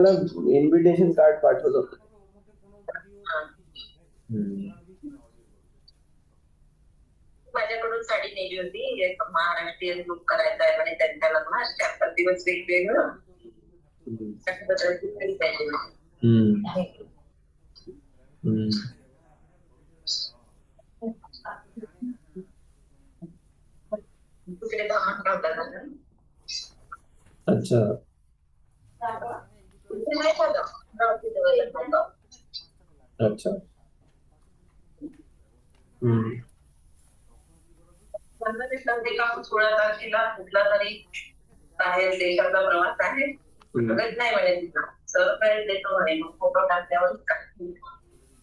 Invitation card पाठवतो. माझ्याकडून साडी नेली होती, एक महाराष्ट्रीयन लुक करायचा आहे म्हणे त्यांच्या लग्नात, 4-5 दिवस वेगवेगळं. दुसरे भावना ठेवतात. अच्छा. अच्छा. सोळा तारखेला कुठला तरी बाहेर देशाचा प्रवास आहे, नाही म्हणे तिथं सरप्राईज देतो म्हणे, मग फोटो टाकल्यावर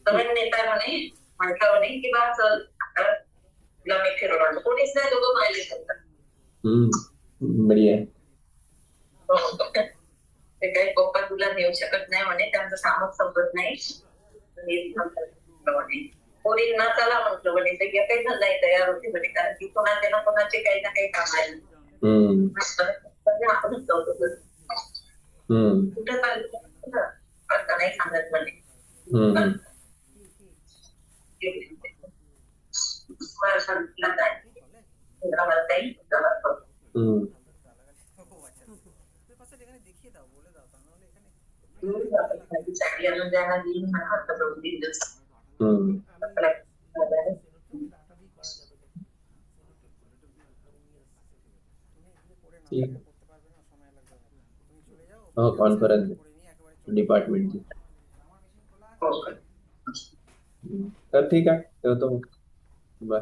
नवीन नेता म्हणे, म्हटलं म्हणे की बा चल तुला मी फिरवून आणतो. कोणीच नाही, दोघं पाहिले शकतात. बढिया. ते काही पप्पा तुला नेऊ शकत नाही म्हणे, त्यांचं सामत संपत नाही. कोणी न चला म्हटलं म्हणे, तर काही जण नाही तयार होते म्हणे, कारण की कोणाचे ना कोणाचे काही ना काही काम आहे. आपणच जाऊ कुठं चाललं आता नाही सांगत म्हणे. साडी आणून द्यायला देईन म्हणा, 2-3 दिवस. कॉन्फरन्स डिपार्टमेंटची. तर ठीक आहे, ठेवतो मग. बाय.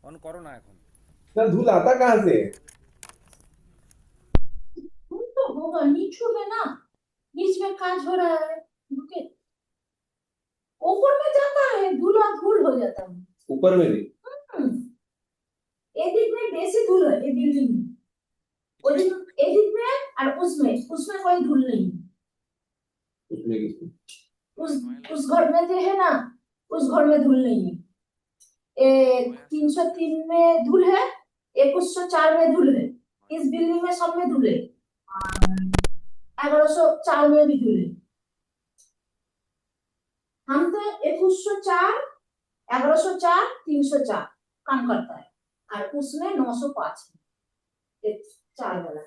ऑन करो ना এখন। सर धूल आता कहाँ से? तो होगा, नीचू है ना, बीच में काज हो रहा है, ऊपर में जाता है, धूल हो जाता है ऊपर में भी? एदिक में देसी धूल है, ये बिल्डिंग में एदिक में और उसमें कोई धूल नहीं। उस घर में जो है ना, उस घर में धूल नहीं है। 303 में धूल है, 2104 में धूल है, इस बिल्डिंग में सब में धूल है, 1104 में भी धूल है। हम तो 2104, 1104, 304 काम करता है, और उसमें 905 है, 4 वाला।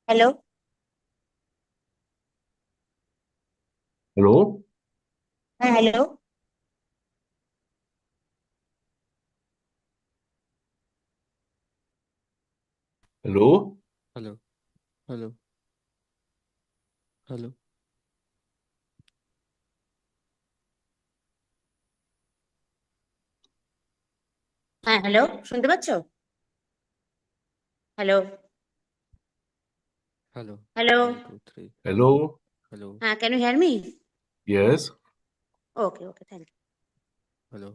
हेलो हेलो हाँ hello hello hello hello hello हाँ हेलो শুনতে পাচ্ছো hello hello hello 1 2 3 hello hello हाँ can you hear me yes okay okay thank you hello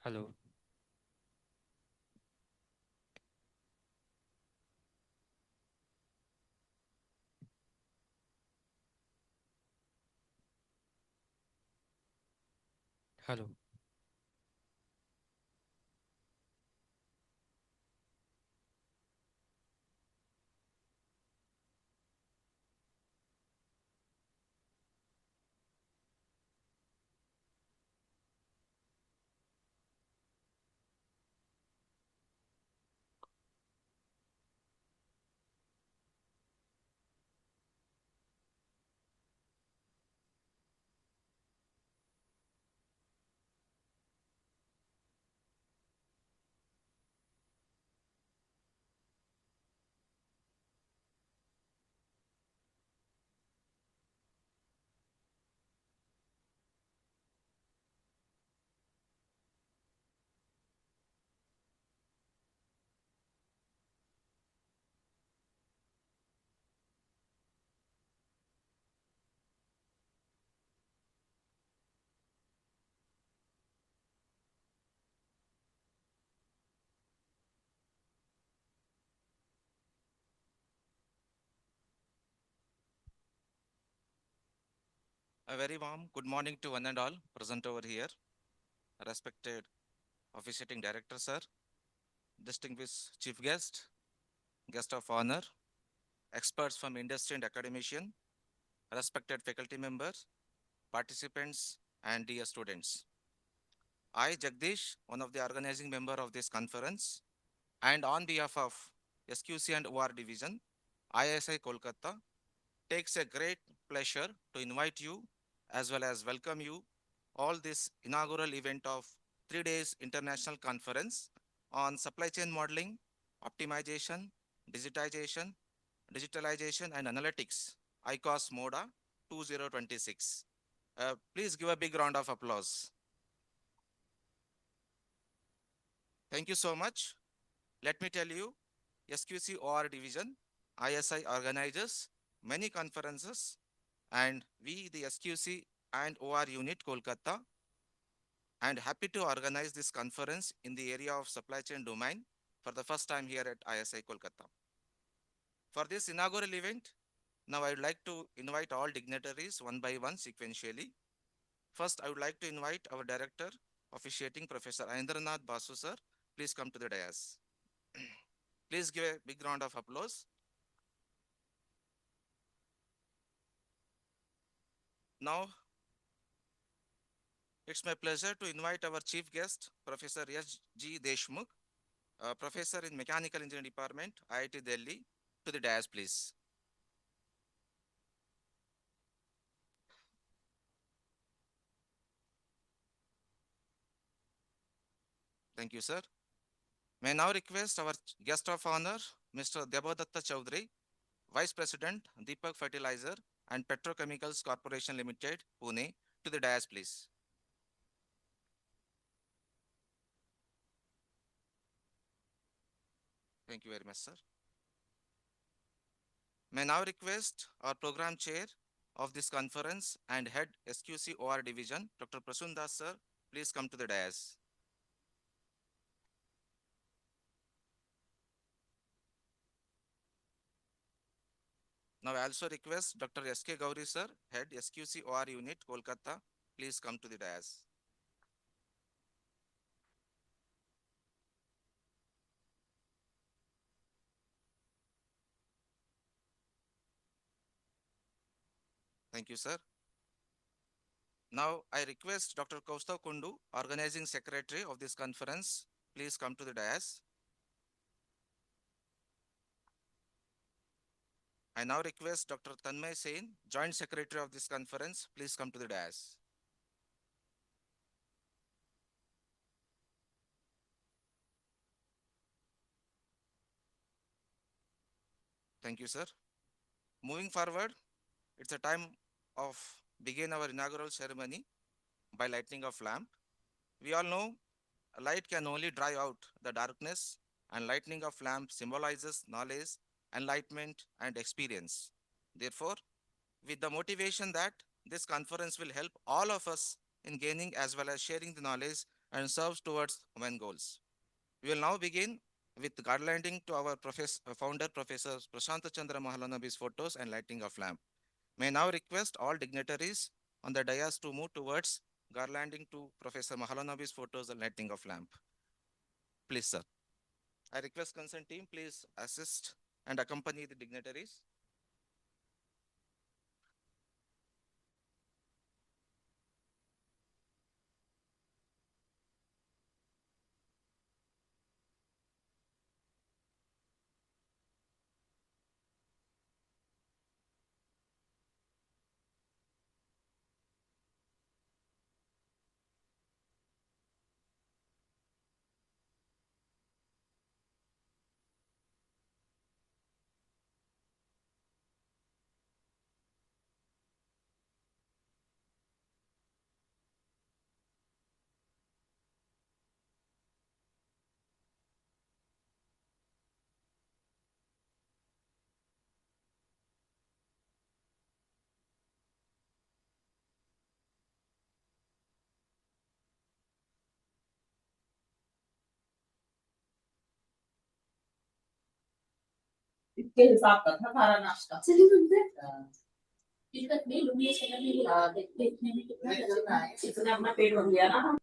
hello hello A very warm good morning to one and all present over here. Respected officiating director, sir, distinguished chief guest, guest of honor, experts from industry and academician, respected faculty members, participants, and dear students. I, Jagdish, one of the organizing member of this conference, and on behalf of SQC and OR division, ISI Kolkata, takes a great pleasure to invite you as well as welcome you all this inaugural event of 3 days international conference on supply chain modeling, optimization, digitization, digitalization and analytics, ICoSMODA 2026. Please give a big round of applause. Thank you so much. Let me tell you, SQC OR division, ISI organizes many conferences and we, the SQC and OR unit Kolkata, and happy to organize this conference in the area of supply chain domain for the first time here at ISI Kolkata. For this inaugural event, now I would like to invite all dignitaries one by one sequentially. First, I would like to invite our Director, Officiating Professor Ayendranath Basu sir. Please come to the dais. Please give a big round of applause. Now, it's my pleasure to invite our chief guest, Professor S.G. Deshmukh, Professor in Mechanical Engineering Department, IIT Delhi, to the dais, please. Thank you, sir. May I now request our guest of honor, Mr. Debadatta Chaudhary, Vice President, Deepak Fertilizer and Petrochemicals Corporation Limited, Pune, to the dais, please. Thank you very much, sir. May I now request our program chair of this conference and head SQC OR division, Dr. Prasun Das, sir, please come to the dais. Now I also request Dr. S.K. Gauri, sir, head SQC OR unit, Kolkata, please come to the dais. Thank you, sir. Now I request Dr. Kaustav Kundu, organizing secretary of this conference, please come to the dais. I now request Dr. Tanmay Sen, joint secretary of this conference, please come to the dais. Thank you, sir. Moving forward, it's a time of begin our inaugural ceremony by lighting of lamp. We all know a light can only drive out the darkness, and lightning of lamp symbolizes knowledge, enlightenment, and experience. Therefore, with the motivation that this conference will help all of us in gaining as well as sharing the knowledge and serves towards common goals. We will now begin with garlanding to our founder, Professor Prashant Chandra Mahalanabi's photos and lighting of lamp. May now request all dignitaries on the dais to move towards garlanding to Professor Mahalanabi's photos and lighting of lamp. Please, sir. I request concerned team, please assist and accompany the dignitaries. इसके हिसाब का था सारा नाश्ता चलिए तुमसे ticket नहीं लूंगी इसके में देखने में कितना चलता है इतना अपना पेट भर गया ना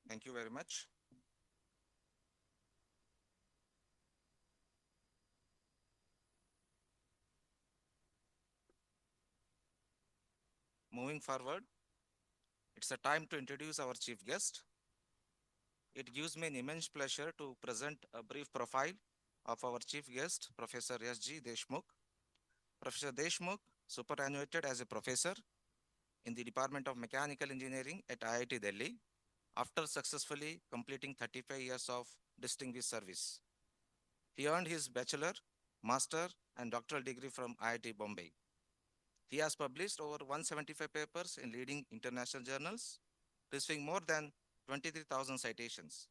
Thank you very much. Moving forward, it's a time to introduce our chief guest. It gives me an immense pleasure to present a brief profile of our chief guest, Professor S.G. Deshmukh. Professor Deshmukh superannuated as a professor in the Department of Mechanical Engineering at IIT Delhi after successfully completing 35 years of distinguished service. He earned his bachelor, master, and doctoral degree from IIT Bombay. He has published over 175 papers in leading international journals, receiving more than 23,000 citations.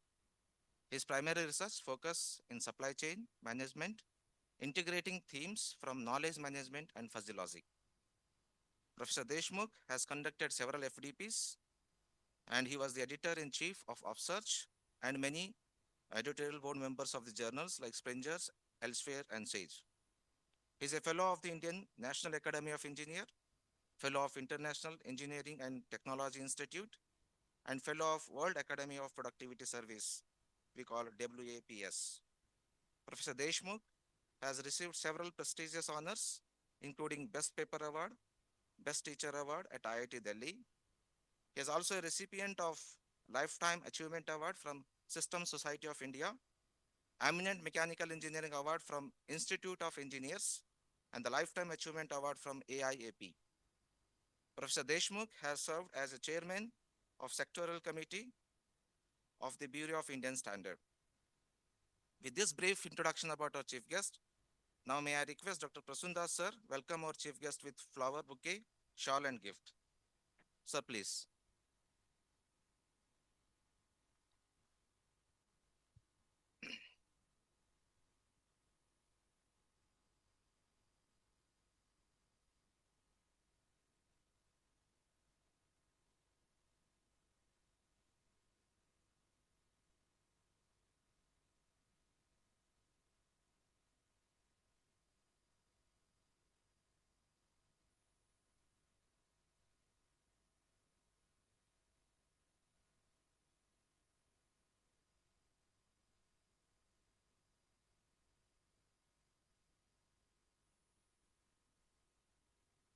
His primary research focus in supply chain management, integrating themes from knowledge management and fuzzy logic. Professor Deshmukh has conducted several FDPs, and he was the editor-in-chief of Upsearch and many editorial board members of the journals like Springer's, Elsevier, and Sage. He is a fellow of the Indian National Academy of Engineers, fellow of International Engineering and Technology Institute, and fellow of World Academy of Productivity Service, we call WAPS. Professor Deshmukh has received several prestigious honors, including Best Paper Award, Best Teacher Award at IIT Delhi. He is also a recipient of Lifetime Achievement Award from System Society of India, Eminent Mechanical Engineering Award from Institute of Engineers, and the Lifetime Achievement Award from AIAP. Professor Deshmukh has served as a chairman of Sectoral Committee of the Bureau of Indian Standard. With this brief introduction about our chief guest, now may I request Dr. Prasundas sir, welcome our chief guest with flower bouquet, shawl and gift. Sir, please.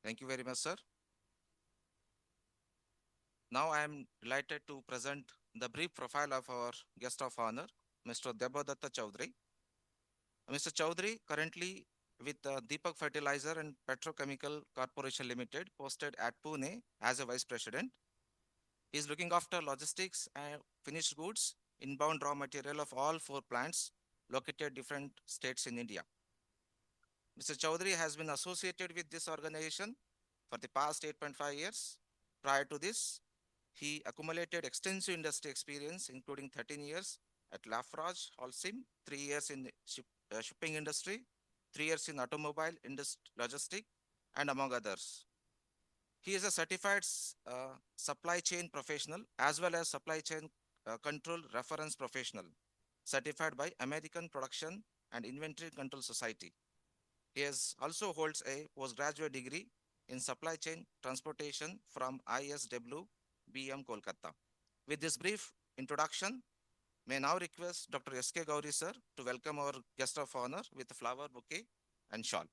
Thank you very much, sir. Now I am delighted to present the brief profile of our guest of honor, Mr. Debadatta Chaudhary. Mr. Chaudhary currently with Deepak Fertilizer and Petrochemical Corporation Limited, posted at Pune as a vice president. He is looking after logistics and finished goods, inbound raw material of all 4 plants located different states in India. Mr. Chaudhary has been associated with this organization for the past 8.5 years. Prior to this, he accumulated extensive industry experience, including 13 years at Lafarge Holcim, 3 years in shipping industry, 3 years in automobile logistic, and among others. He is a certified supply chain professional as well as supply chain control reference professional, certified by American Production and Inventory Control Society. He also holds a postgraduate degree in supply chain transportation from ISW BM Kolkata. With this brief introduction, may now request Dr. S.K. Gauri sir to welcome our guest of honor with a flower bouquet and shawl.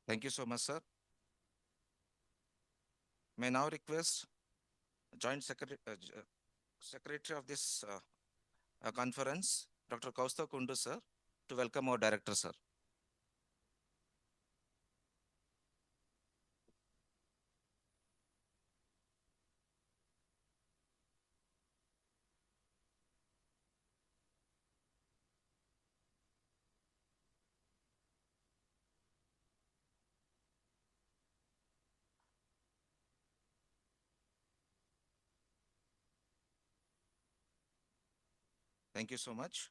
Thank you so much, sir. May now request Joint Secretary of this conference, Dr. Kaustav Kundu, sir, to welcome our director, sir. Thank you so much.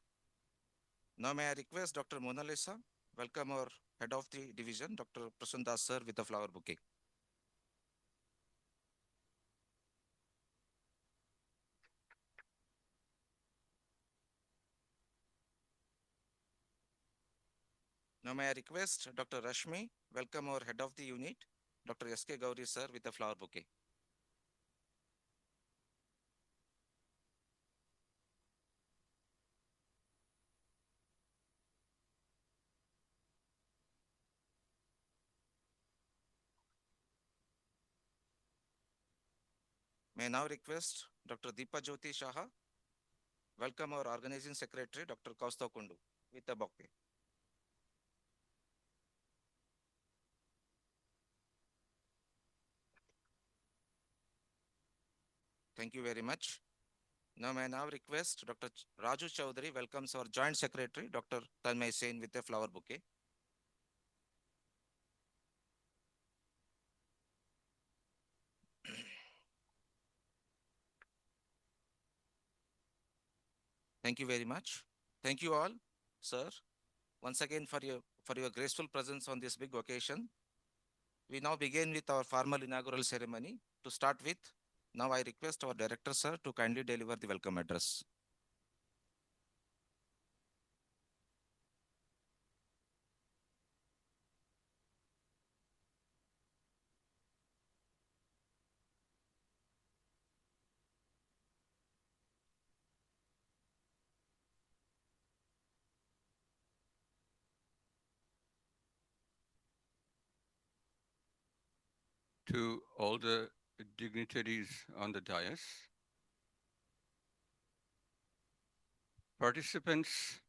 Now may I request Dr. Mona Lisa, welcome our head of the division, Dr. Prasandas sir, with the flower bouquet. Now may I request Dr. Rashmi, welcome our head of the unit, Dr. S.K. Gauri sir, with the flower bouquet. May I now request Dr. Deepa Jyoti Shaha, welcome our organizing secretary, Dr. Kaustav Kundu, with the bouquet. Thank you very much. Now may I now request Dr. Raju Chaudhary welcomes our joint secretary, Dr. Tanmay Sen, with a flower bouquet. Thank you very much. Thank you all, sir, once again for your graceful presence on this big occasion. We now begin with our formal inaugural ceremony. To start with, now I request our director, sir, to kindly deliver the welcome address. To all the dignitaries on the dais, participants,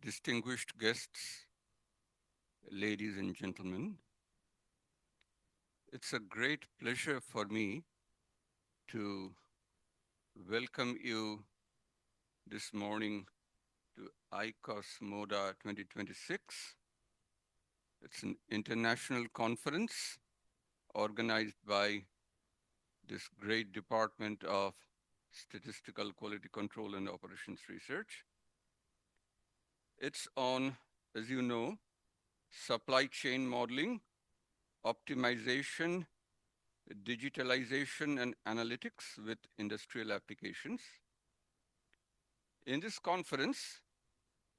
distinguished guests, ladies and gentlemen, it's a great pleasure for me to welcome you this morning to ICoSMODA 2026. It's an international conference organized by this great Department of Statistical Quality Control and Operations Research. It's on, as you know, supply chain modeling, optimization, digitalization, and analytics with industrial applications. In this conference,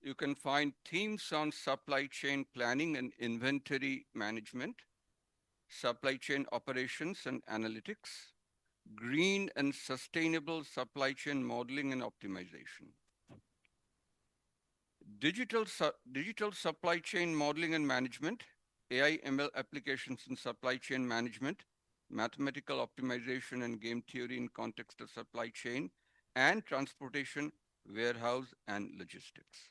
you can find themes on supply chain planning and inventory management, supply chain operations and analytics, green and sustainable supply chain modeling and optimization. Digital supply chain modeling and management, AI ML applications in supply chain management, mathematical optimization and game theory in context of supply chain and transportation, warehouse, and logistics.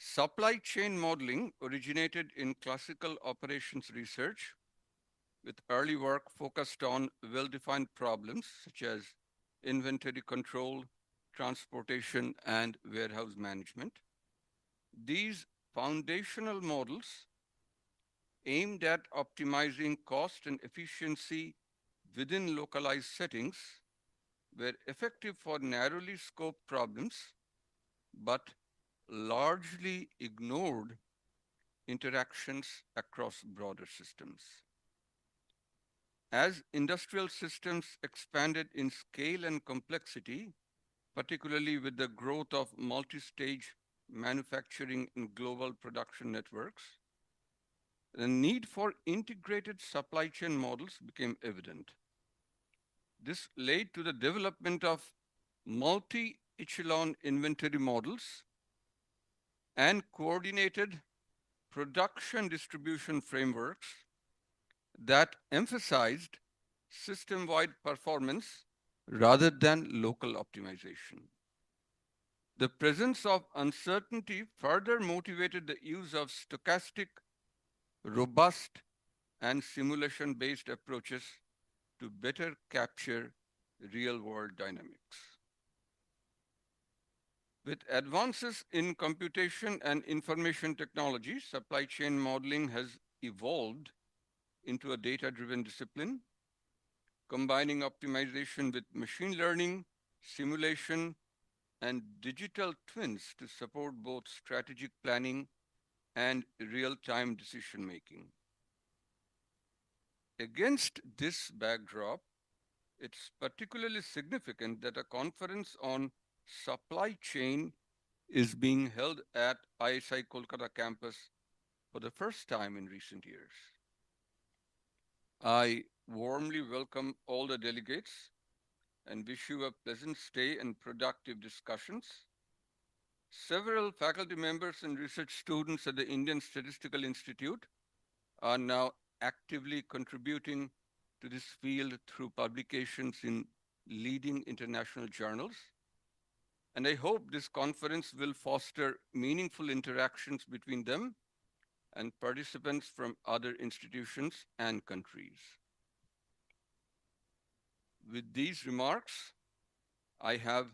Supply chain modeling originated in classical operations research with early work focused on well-defined problems such as inventory control, transportation, and warehouse management. These foundational models aimed at optimizing cost and efficiency within localized settings were effective for narrowly scoped problems, but largely ignored interactions across broader systems. As industrial systems expanded in scale and complexity, particularly with the growth of multi-stage manufacturing and global production networks, the need for integrated supply chain models became evident. This led to the development of multi-echelon inventory models and coordinated production distribution frameworks that emphasized system-wide performance rather than local optimization. The presence of uncertainty further motivated the use of stochastic, robust, and simulation-based approaches to better capture real-world dynamics. With advances in computation and information technology, supply chain modeling has evolved into a data-driven discipline. combining optimization with machine learning, simulation, and digital twins to support both strategic planning and real-time decision-making. Against this backdrop, it's particularly significant that a conference on supply chain is being held at ISI Kolkata campus for the first time in recent years. I warmly welcome all the delegates and wish you a pleasant stay and productive discussions. Several faculty members and research students at the Indian Statistical Institute are now actively contributing to this field through publications in leading international journals. And I hope this conference will foster meaningful interactions between them and participants from other institutions and countries. With these remarks, I have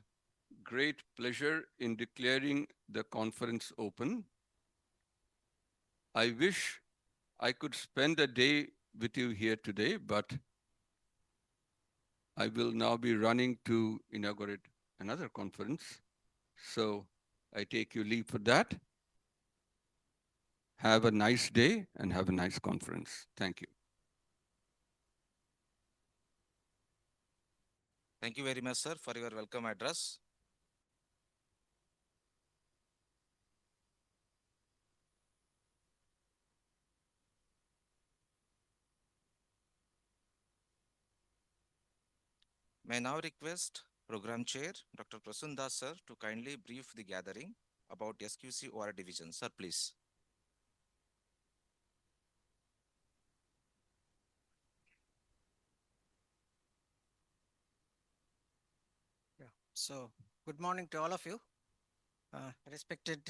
great pleasure in declaring the conference open. I wish I could spend a day with you here today, but I will now be running to inaugurate another conference. So I take your leave for that. Have a nice day and have a nice conference. Thank you. Thank you very much, sir, for your welcome address. May I now request Program Chair, Dr. Prasun Das, sir, to kindly brief the gathering about SQC OR division. Sir, please. So, good morning to all of you. Respected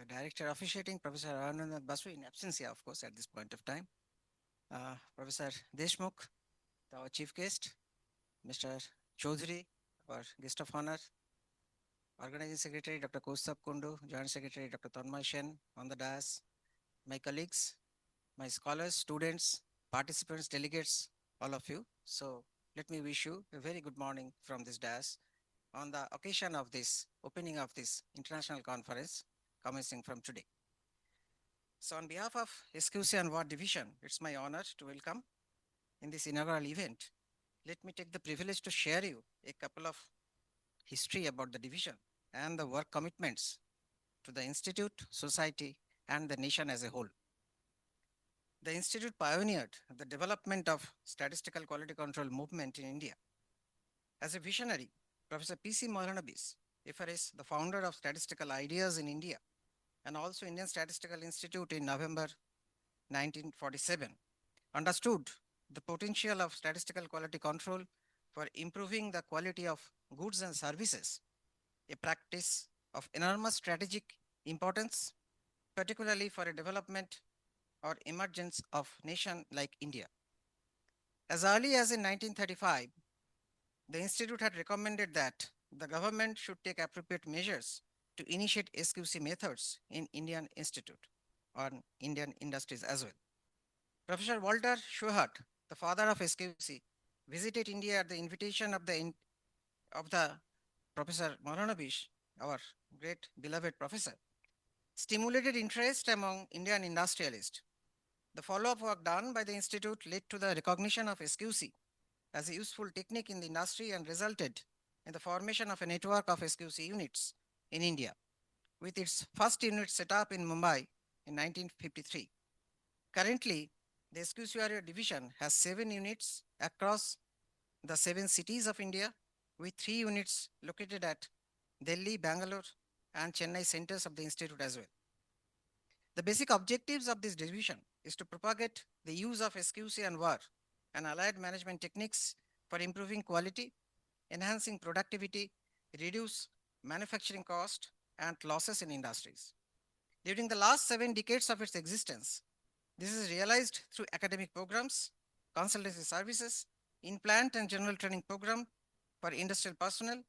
Director Officiating, Professor Anand Basu, in absentia, of course, at this point of time. Professor Deshmukh, our Chief Guest, Mr. Chaudhary, our Guest of Honor, Organizing Secretary, Dr. Kaustubh Kundu, Joint Secretary, Dr. Tanmay Sen, on the dais, my colleagues, my scholars, students, participants, delegates, all of you. So, let me wish you a very good morning from this dais on the occasion of this opening of this international conference commencing from today. So on behalf of SQC and WAR Division, it's my honor to welcome in this inaugural event. Let me take the privilege to share you a couple of history about the division and the work commitments to the institute, society, and the nation as a whole. The institute pioneered the development of statistical quality control movement in India. As a visionary, Professor P.C. Mahalanobis, FRS, the founder of Statistical Ideas in India, and also Indian Statistical Institute in November 1947, understood the potential of statistical quality control for improving the quality of goods and services, a practice of enormous strategic importance, particularly for a development or emergence of nation like India. As early as in 1935, the institute had recommended that the government should take appropriate measures to initiate SQC methods in Indian Institute on Indian industries as well. Professor Walter Schwehart, the father of SQC, visited India at the invitation of the Professor Mahalanobis, our great beloved professor, stimulated interest among Indian industrialists. The follow-up work done by the institute led to the recognition of SQC as a useful technique in the industry and resulted in the formation of a network of SQC units in India, with its first unit set up in Mumbai in 1953. Currently, the SQC division has 7 units across the 7 cities of India, with 3 units located at Delhi, Bangalore, and Chennai centers of the institute as well. The basic objectives of this division is to propagate the use of SQC and WAR and allied management techniques for improving quality, enhancing productivity, reduce manufacturing cost and losses in industries. During the last 7 decades of its existence, this is realized through academic programs, consultancy services, in-plant and general training program for industrial personnel,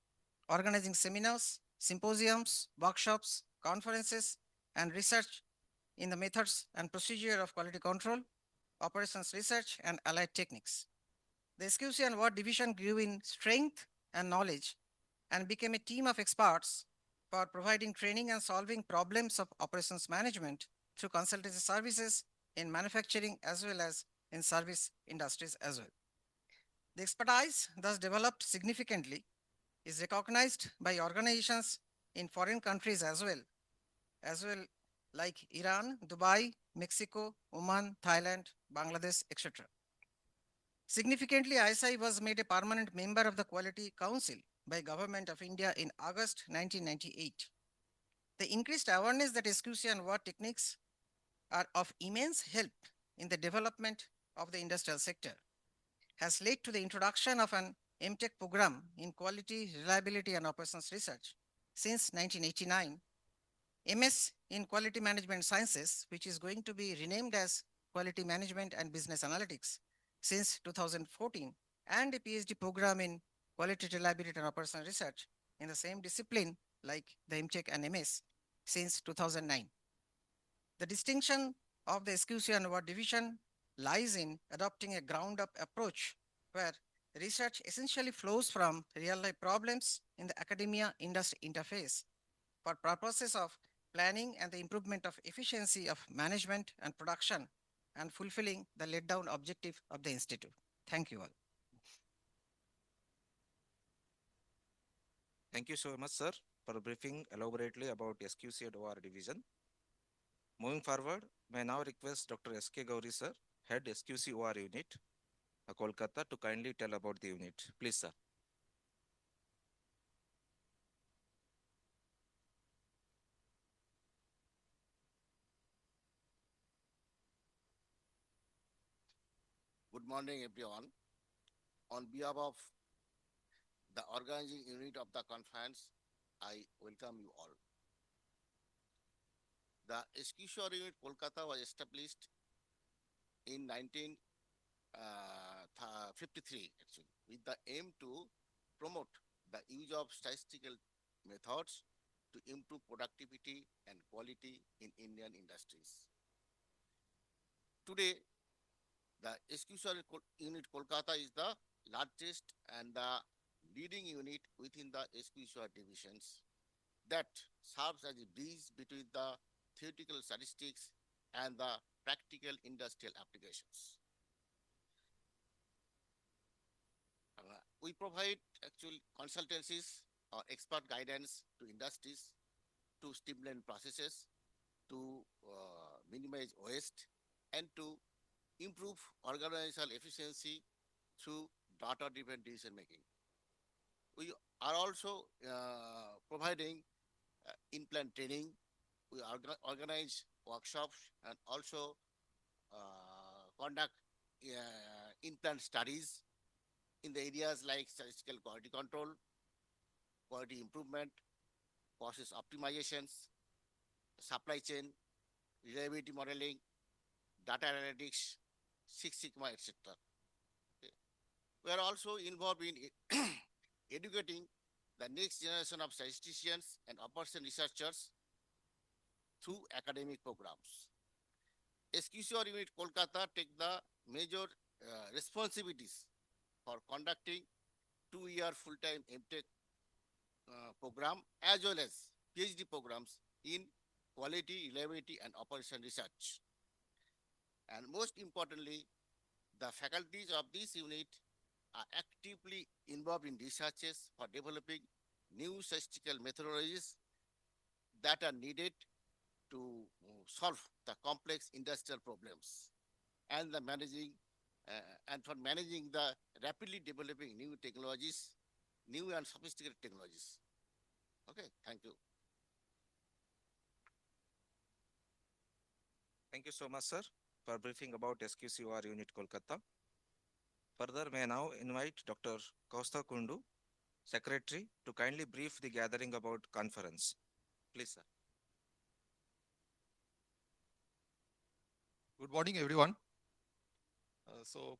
organizing seminars, symposiums, workshops, conferences, and research in the methods and procedure of quality control, operations research, and allied techniques. the SQC and Ward division grew in strength and knowledge and became a team of experts for providing training and solving problems of operations management through consultancy services in manufacturing as well as in service industries as well. The expertise thus developed significantly is recognized by organizations in foreign countries as well like Iran, Dubai, Mexico, Oman, Thailand, Bangladesh, etc. Significantly, ISI was made a permanent member of the Quality Council by Government of India in August 1998. The increased awareness that SQC and WAR techniques are of immense help in the development of the industrial sector has led to the introduction of an MTech program in quality, reliability, and operations research since 1989, MS in Quality Management Sciences, which is going to be renamed as Quality Management and Business Analytics since 2014, and a PhD program in Quality, Reliability, and Operational Research in the same discipline like the MTech and MS since 2009. The distinction of the SQC and WAR division lies in adopting a ground-up approach where research essentially flows from real-life problems in the academia-industry interface for purposes of planning and the improvement of efficiency of management and production and fulfilling the laid-down objective of the institute. Thank you all. Thank you so much, sir, for briefing elaborately about SQC and OR division. Moving forward, may I now request Dr. S.K. Gauri, sir, Head SQC OR Unit, Kolkata, to kindly tell about the unit. Please, sir. Good morning, everyone. On behalf of the organizing unit of the conference, I welcome you all. The SQCR unit Kolkata was established in 1953, actually, with the aim to promote the use of statistical methods to improve productivity and quality in Indian industries. Today, the SQCR unit Kolkata is the largest and the leading unit within the SQCR divisions that serves as a bridge between the theoretical statistics and the practical industrial applications. We provide actual consultancies or expert guidance to industries to streamline processes, to minimize waste, and to improve organizational efficiency through data-driven decision making. We are also providing in-plant training. We organize workshops and also conduct in-plant studies in the areas like statistical quality control, quality improvement, process optimizations, supply chain, reliability modeling, data analytics, Six Sigma, etc. Okay. We are also involved in educating the next generation of statisticians and operation researchers through academic programs. SQCR unit Kolkata take the major responsibilities for conducting 2-year full-time MTech program as well as PhD programs in quality, reliability, and operation research. And most importantly, the faculties of this unit are actively involved in researches for developing new statistical methodologies that are needed to solve the complex industrial problems and the managing the rapidly developing new technologies, new and sophisticated technologies. Okay, thank you. Thank you so much, sir, for briefing about SQCOR Unit Kolkata. Further, may I now invite Dr. Kausta Kundu, Secretary, to kindly brief the gathering about conference. Please, sir. Good morning, everyone. So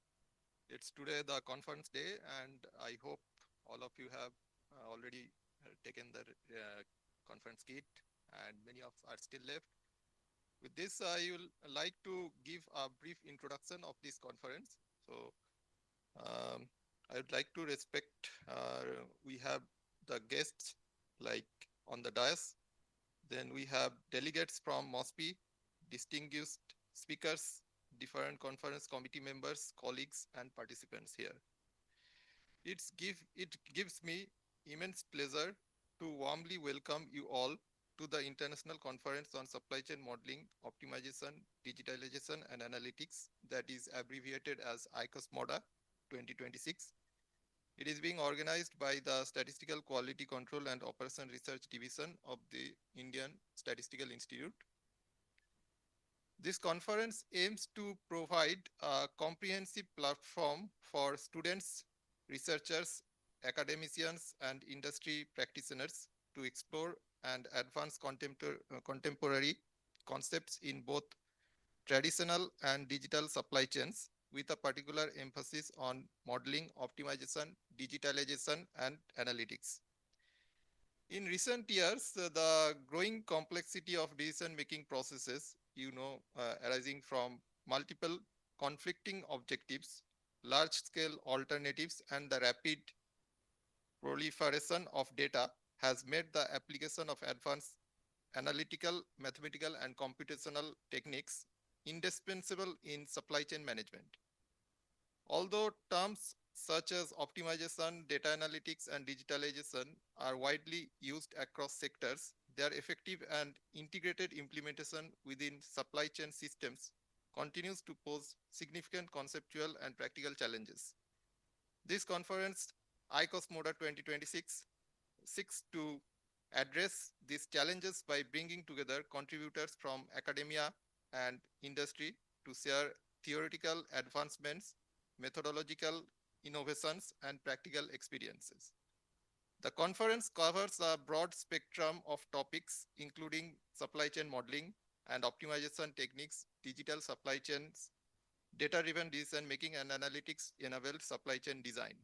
it's today the conference day, and I hope all of you have already taken the conference kit, and many of are still left. With this, I will like to give a brief introduction of this conference. So I would like to respect, we have the guests like on the dais. Then we have delegates from MOSPI, distinguished speakers, different conference committee members, colleagues, and participants here. It gives me immense pleasure to warmly welcome you all to the International Conference on Supply Chain Modeling, Optimization, Digitalization, and Analytics, that is abbreviated as ICoSMODA 2026. It is being organized by the Statistical Quality Control and Operation Research Division of the Indian Statistical Institute. This conference aims to provide a comprehensive platform for students, researchers, academicians, and industry practitioners to explore and advance contemporary concepts in both traditional and digital supply chains, with a particular emphasis on modeling, optimization, digitalization, and analytics. In recent years, the growing complexity of decision-making processes, arising from multiple conflicting objectives, large-scale alternatives, and the rapid proliferation of data has made the application of advanced analytical, mathematical, and computational techniques indispensable in supply chain management. Although terms such as optimization, data analytics, and digitalization are widely used across sectors, their effective and integrated implementation within supply chain systems continues to pose significant conceptual and practical challenges. This conference, ICoSMODA 2026, seeks to address these challenges by bringing together contributors from academia and industry to share theoretical advancements, methodological innovations, and practical experiences. The conference covers a broad spectrum of topics, including supply chain modeling and optimization techniques, digital supply chains, data-driven decision making, and analytics-enabled supply chain design.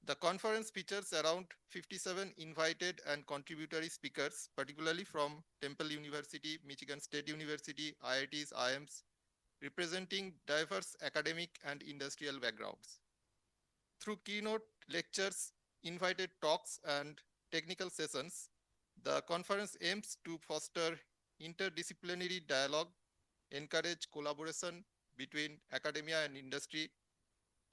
The conference features around 57 invited and contributory speakers, particularly from Temple University, Michigan State University, IITs, IIMs, representing diverse academic and industrial backgrounds. Through keynote lectures, invited talks, and technical sessions, the conference aims to foster interdisciplinary dialogue, encourage collaboration between academia and industry,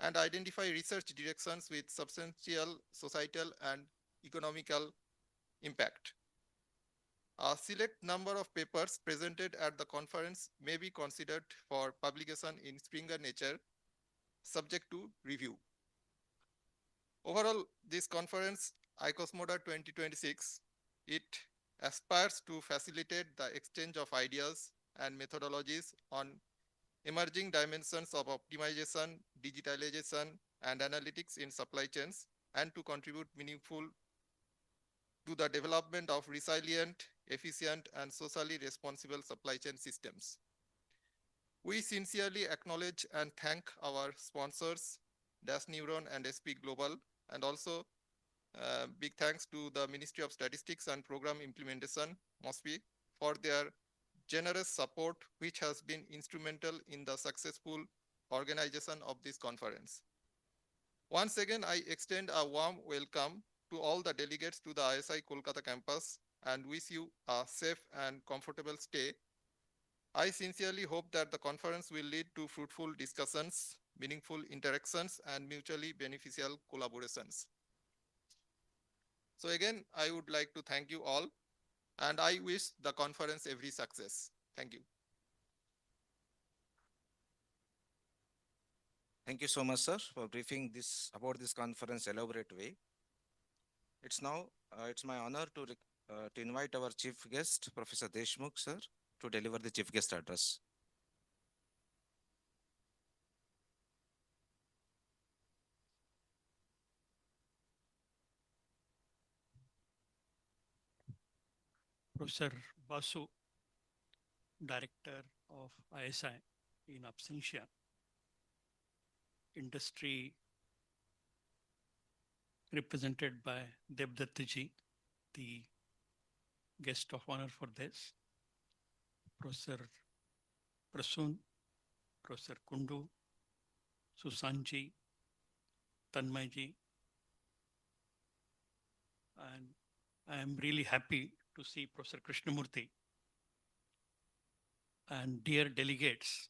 and identify research directions with substantial societal and economical impact. A select number of papers presented at the conference may be considered for publication in Springer Nature, subject to review. Overall, this conference, ICoSMODA 2026, it aspires to facilitate the exchange of ideas and methodologies on emerging dimensions of optimization, digitalization, and analytics in supply chains, and to contribute meaningful to the development of resilient, efficient, and socially responsible supply chain systems. We sincerely acknowledge and thank our sponsors, Dash Neuron and SP Global, and also big thanks to the Ministry of Statistics and Program Implementation, MOSPI, for their generous support, which has been instrumental in the successful organization of this conference. Once again, I extend a warm welcome to all the delegates to the ISI Kolkata campus and wish you a safe and comfortable stay. I sincerely hope that the conference will lead to fruitful discussions, meaningful interactions, and mutually beneficial collaborations. So again, I would like to thank you all, and I wish the conference every success. Thank you. Thank you so much, sir, for briefing this about this conference elaborate way. It's my honor to invite our chief guest, Professor Deshmukh, sir, to deliver the chief guest address. Professor Basu, Director of ISI in absentia, industry represented by Devdatta ji, the guest of honor for this, Professor Prasun, Professor Kundu, Susanji, Tanmayji, and I am really happy to see Professor Krishnamurthy and dear delegates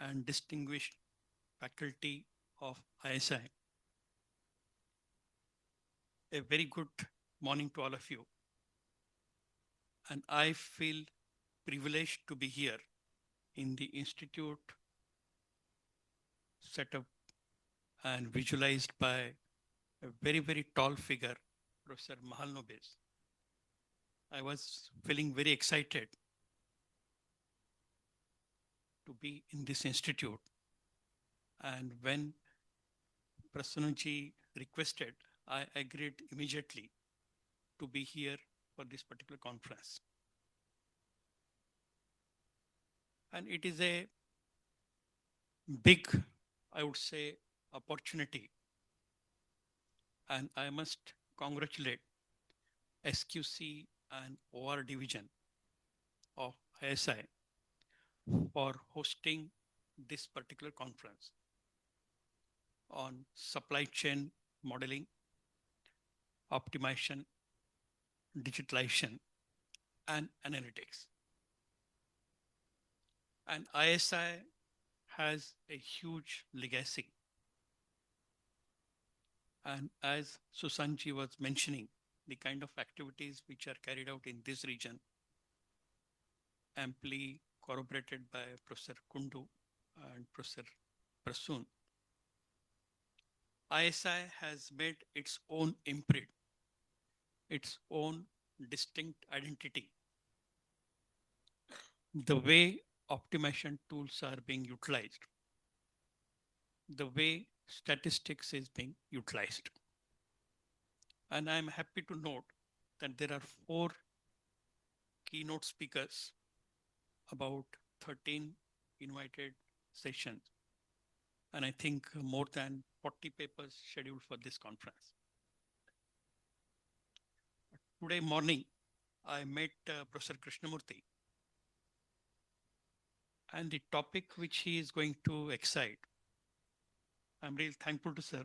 and distinguished faculty of ISI. A very good morning to all of you. And I feel privileged to be here in the institute set up and visualized by a very, very tall figure, Professor Mahalnobis. I was feeling very excited to be in this institute. And when Prasannaji requested, I agreed immediately to be here for this particular conference. And it is a big, I would say, opportunity. And I must congratulate SQC and OR division of ISI for hosting this particular conference on supply chain modeling, optimization, digitalization, and analytics. And ISI has a huge legacy. And as Susanji was mentioning, the kind of activities which are carried out in this region, amply corroborated by Professor Kundu and Professor Prasoon, ISI has made its own imprint, its own distinct identity. The way optimization tools are being utilized, the way statistics is being utilized. And I'm happy to note that there are 4 keynote speakers, about 13 invited sessions, and I think more than 40 papers scheduled for this conference. Today morning, I met Professor Krishnamurthy, and the topic which he is going to excite, I'm really thankful to sir.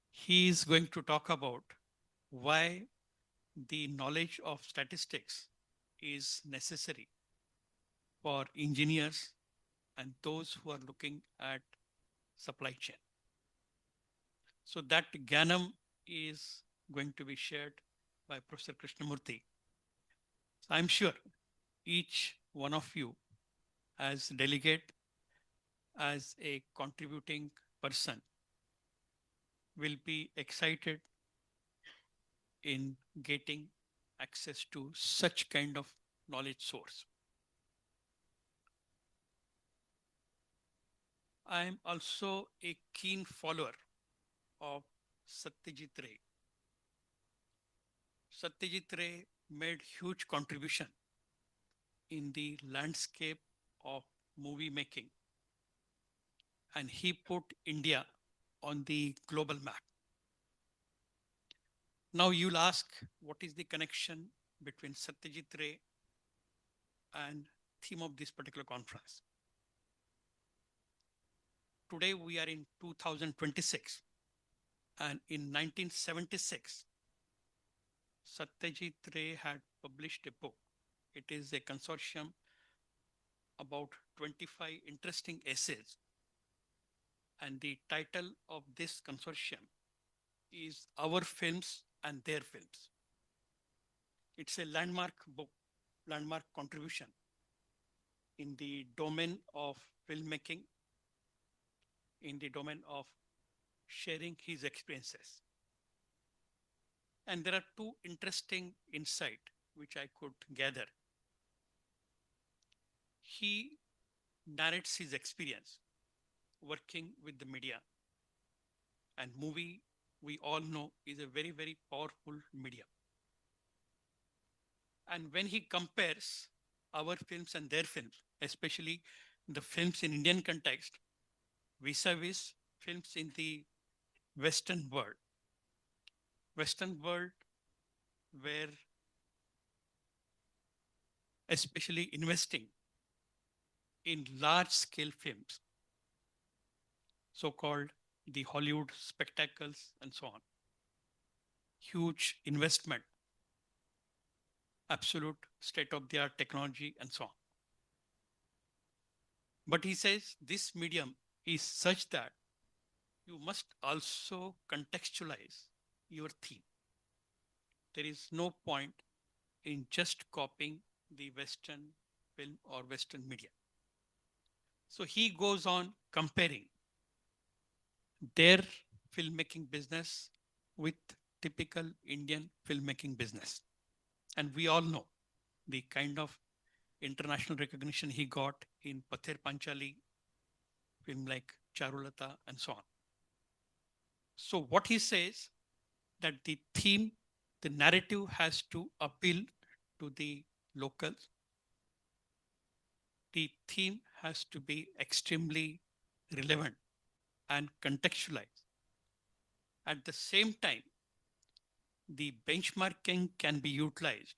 He is going to talk about why the knowledge of statistics is necessary for engineers and those who are looking at supply chain. So that Gyanam is going to be shared by Professor Krishnamurthy. I'm sure each one of you as delegate, as a contributing person, will be excited in getting access to such kind of knowledge source. I am also a keen follower of Satyajit Ray. Satyajit Ray made huge contribution in the landscape of movie making, and he put India on the global map. Now you'll ask, what is the connection between Satyajit Ray and theme of this particular conference? Today we are in 2026, and in 1976, Satyajit Ray had published a book. It is a consortium about 25 interesting essays. And the title of this consortium is Our Films and Their Films. It's a landmark book, landmark contribution in the domain of filmmaking, in the domain of sharing his experiences. And there are 2 interesting insights which I could gather. He narrates his experience working with the media, and movie, we all know, is a very, very powerful medium. And when he compares our films and their films, especially the films in Indian context, vis-a-vis films in the Western world where especially investing in large scale films, so-called the Hollywood spectacles and so on. Huge investment, absolute state-of-the-art technology and so on. But he says this medium is such that you must also contextualize your theme. There is no point in just copying the Western film or Western media. So he goes on comparing their filmmaking business with typical Indian filmmaking business. And we all know the kind of international recognition he got in Pather Panchali, film like Charulata and so on. So what he says that the theme, the narrative has to appeal to the locals. The theme has to be extremely relevant and contextualized. At the same time, the benchmarking can be utilized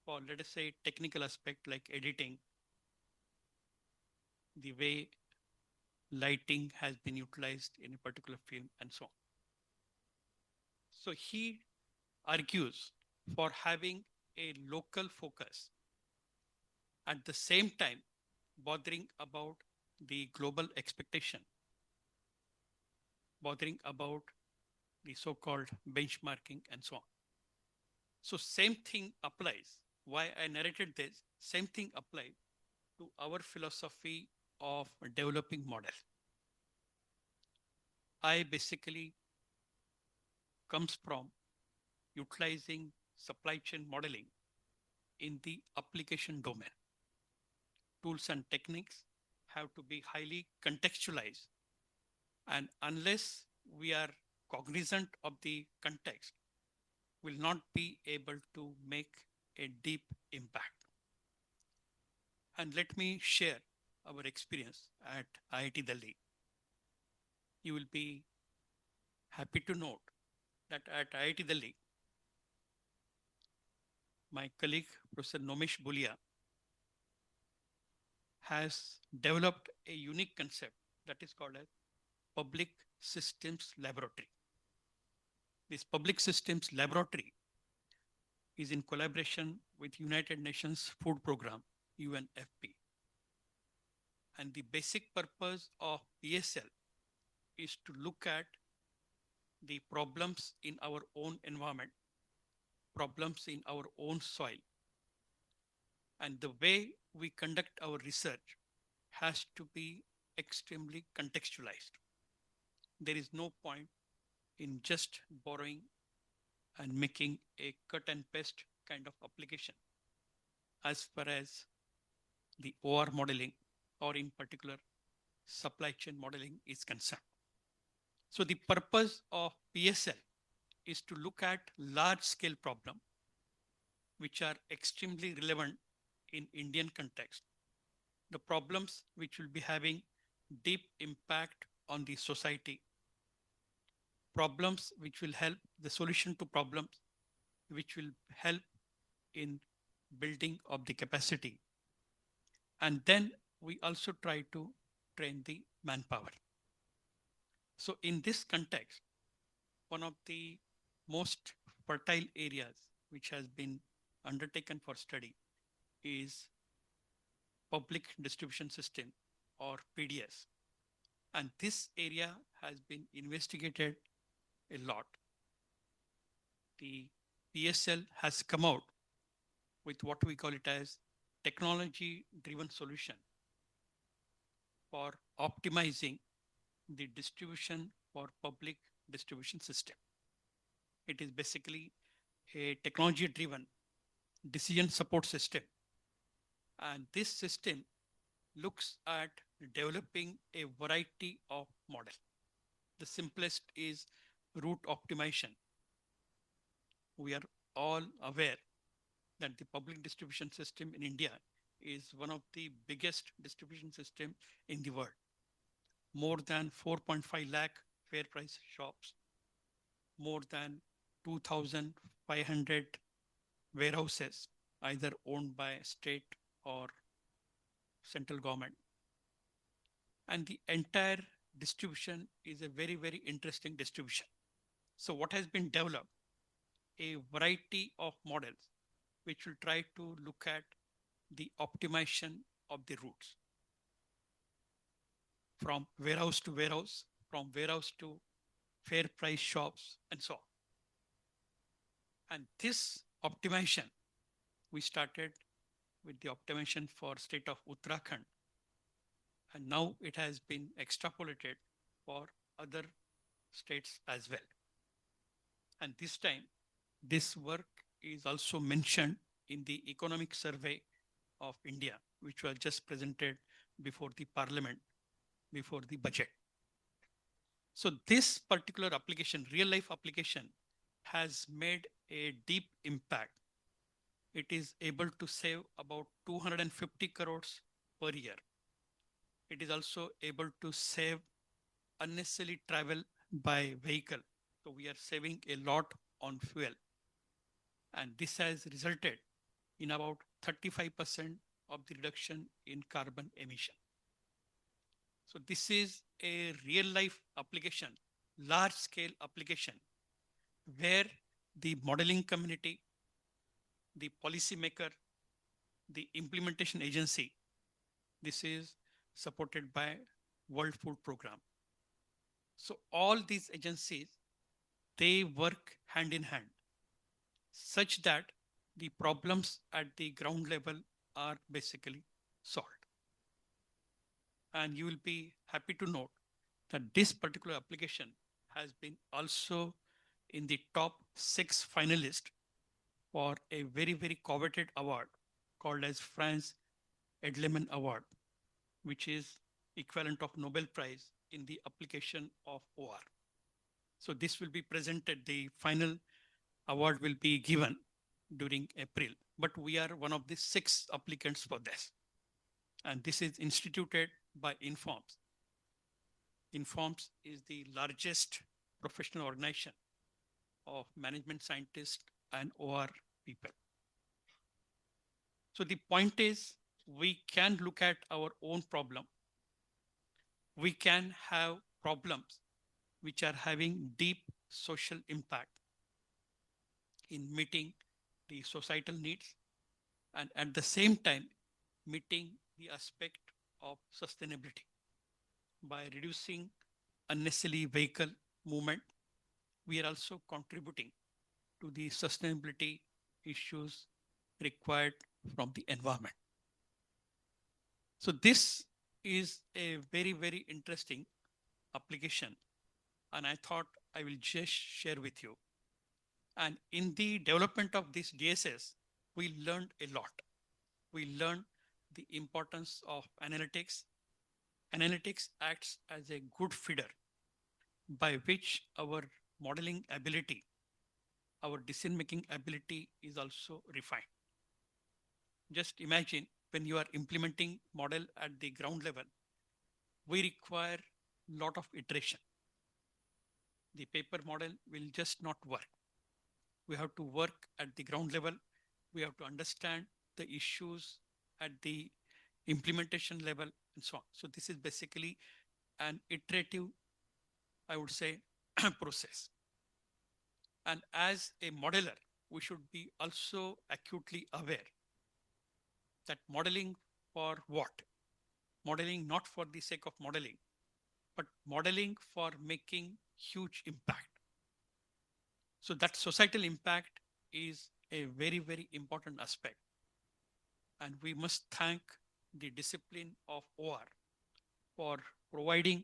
for, let us say, technical aspect like editing, the way lighting has been utilized in a particular film and so on. So he argues for having a local focus, at the same time bothering about the global expectation, bothering about the so-called benchmarking and so on. So same thing applies. Why I narrated this, same thing applies to our philosophy of developing model. I basically comes from utilizing supply chain modeling in the application domain. Tools and techniques have to be highly contextualized. And unless we are cognizant of the context, will not be able to make a deep impact. And let me share our experience at IIT Delhi. You will be happy to note that at IIT Delhi, my colleague, Professor Nomesh Bulia, has developed a unique concept that is called as Public Systems Laboratory. This Public Systems Laboratory is in collaboration with United Nations Food Program, UNFP. And the basic purpose of PSL is to look at the problems in our own environment, problems in our own soil. And the way we conduct our research has to be extremely contextualized. There is no point in just borrowing and making a cut and paste kind of application as far as the OR modeling or in particular supply chain modeling is concerned. So the purpose of PSL is to look at large scale problems which are extremely relevant in Indian context, the problems which will be having deep impact on the society, problems which will help the solution to problems which will help in building of the capacity. And then we also try to train the manpower. So in this context, one of the most fertile areas which has been undertaken for study is public distribution system or PDS. And this area has been investigated a lot. The PSL has come out with what we call it as technology-driven solution for optimizing the distribution for public distribution system. It is basically a technology-driven decision support system. And this system looks at developing a variety of models. The simplest is route optimization. We are all aware that the public distribution system in India is one of the biggest distribution system in the world. More than 4.5 lakh fair price shops, more than 2,500 warehouses, either owned by state or central government. And the entire distribution is a very, very interesting distribution. So what has been developed? A variety of models which will try to look at the optimization of the routes from warehouse to warehouse, from warehouse to fair price shops, and so on. And this optimization, we started with the optimization for state of Uttarakhand, and now it has been extrapolated for other states as well. And this time, this work is also mentioned in the economic survey of India, which was just presented before the parliament, before the budget. So this particular application, real life application, has made a deep impact. It is able to save about 250 crores per year. It is also able to save unnecessary travel by vehicle. So we are saving a lot on fuel. And this has resulted in about 35% of the reduction in carbon emission. So this is a real life application, large scale application, where the modeling community, the policymaker, the implementation agency, this is supported by World Food Program. So all these agencies, they work hand in hand such that the problems at the ground level are basically solved. And you will be happy to note that this particular application has been also in the top 6 finalists for a very, very coveted award called as France Edelman Award, which is equivalent of Nobel Prize in the application of OR. So this will be presented, the final award will be given during April, but we are one of the 6 applicants for this. And this is instituted by Informs. Informs is the largest professional organization of management scientists and OR people. So the point is, we can look at our own problem. We can have problems which are having deep social impact in meeting the societal needs and at the same time meeting the aspect of sustainability by reducing unnecessary vehicle movement. We are also contributing to the sustainability issues required from the environment. So this is a very, very interesting application, and I thought I will just share with you. And in the development of this DSS, we learned a lot. We learned the importance of analytics. Analytics acts as a good feeder by which our modeling ability, our decision-making ability is also refined. Just imagine when you are implementing model at the ground level, we require a lot of iteration. The paper model will just not work. We have to work at the ground level. We have to understand the issues at the implementation level and so on. So this is basically an iterative, I would say, process. And as a modeler, we should be also acutely aware that modeling for what? Modeling not for the sake of modeling, but modeling for making huge impact. So that societal impact is a very, very important aspect. And we must thank the discipline of OR for providing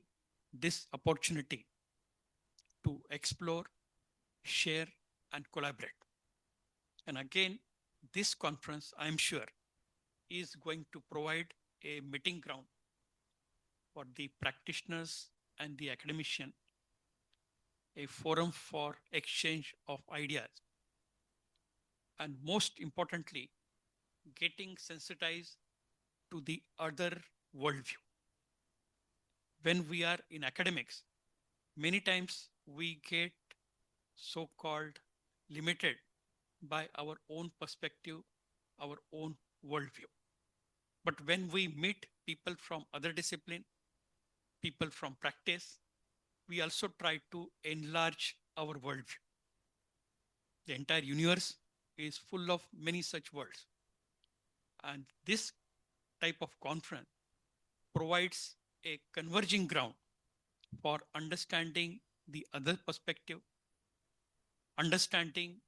this opportunity to explore, share, and collaborate. And again, this conference, I'm sure, is going to provide a meeting ground for the practitioners and the academician, a forum for exchange of ideas, and most importantly, getting sensitized to the other worldview. When we are in academics, many times we get so-called limited by our own perspective, our own worldview. But when we meet people from other discipline, people from practice, we also try to enlarge our worldview. The entire universe is full of many such worlds. And this type of conference provides a converging ground for understanding the other perspective, understanding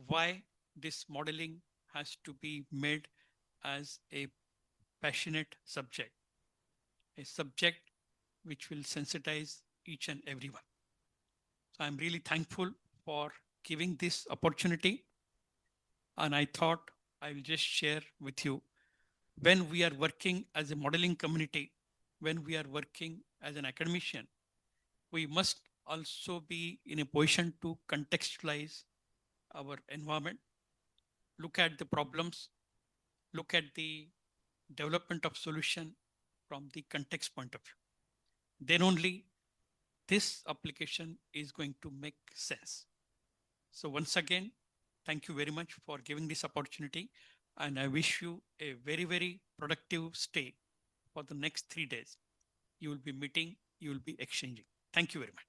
why this modeling has to be made as a passionate subject, a subject which will sensitize each and everyone. So I'm really thankful for giving this opportunity. And I thought I will just share with you, when we are working as a modeling community, when we are working as an academician, we must also be in a position to contextualize our environment, look at the problems, look at the development of solution from the context point of view. Then only this application is going to make sense. So once again, thank you very much for giving this opportunity. And I wish you a very, very productive stay for the next 3 days. You will be meeting, you will be exchanging. Thank you very much.